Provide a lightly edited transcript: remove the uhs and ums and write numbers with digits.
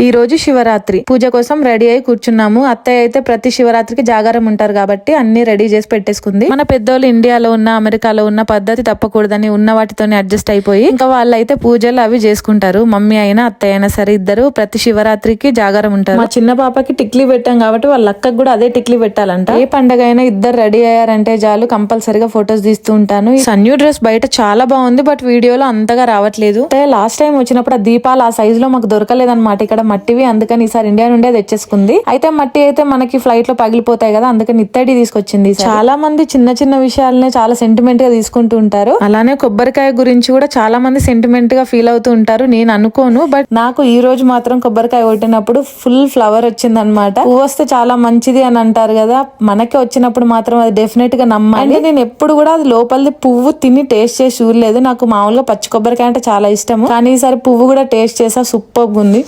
ఈ రోజు శివరాత్రి పూజ కోసం రెడీ అయి కూర్చున్నాము. అత్తయ్య అయితే ప్రతి శివరాత్రికి జాగారం ఉంటారు కాబట్టి అన్ని రెడీ చేసి పెట్టేసుకుంది. మన పెద్దోళ్ళు ఇండియాలో ఉన్న అమెరికాలో ఉన్న పద్ధతి తప్పకూడదని ఉన్న వాటితోనే అడ్జస్ట్ అయిపోయి ఇంకా వాళ్ళైతే పూజలు అవి చేసుకుంటారు. మమ్మీ అయినా అత్తయ్య అయినా సరే ఇద్దరు ప్రతి శివరాత్రికి జాగారం ఉంటారు. మా చిన్న పాపకి టిక్లీ పెట్టాం కాబట్టి వాళ్ళ అక్కకు కూడా అదే టిక్లీ పెట్టాలంట. ఏ పండగ అయినా ఇద్దరు రెడీ అయ్యారంటే చాలు కంపల్సరిగా ఫొటోస్ తీస్తూ ఉంటాను. ఈ సన్యూ డ్రెస్ బయట చాలా బాగుంది, బట్ వీడియోలో అంతగా రావట్లేదు. లాస్ట్ టైం వచ్చినప్పుడు ఆ దీపాలు ఆ సైజ్ లో మాకు దొరకలేదన్నమాట. ఇక్కడ మట్టివి, అందుకని ఈసారి ఇండియా నుండే తెచ్చేసుకుంది. అయితే మట్టి అయితే మనకి ఫ్లైట్ లో పగిలిపోతాయి కదా, అందుకని ఇత్తడి తీసుకొచ్చింది. చాలా మంది చిన్న చిన్న విషయాలనే చాలా సెంటిమెంట్ గా తీసుకుంటూ ఉంటారు. అలానే కొబ్బరికాయ గురించి కూడా చాలా మంది సెంటిమెంట్ గా ఫీల్ అవుతూ ఉంటారు. నేను అనుకోను, బట్ నాకు ఈ రోజు మాత్రం కొబ్బరికాయ కొట్టినప్పుడు ఫుల్ ఫ్లవర్ వచ్చింది అనమాట. పువ్వు వస్తే చాలా మంచిది అని అంటారు కదా, మనకి వచ్చినప్పుడు మాత్రం అది డెఫినెట్ గా నమ్మాలి. అంటే నేను ఎప్పుడు కూడా అది లోపలిది పువ్వు తిని టేస్ట్ చేసి చూడలేదు. నాకు మామూలుగా పచ్చి కొబ్బరికాయ అంటే చాలా ఇష్టము, కానీ ఈసారి పువ్వు కూడా టేస్ట్ చేసా, సూపర్ ఉంది.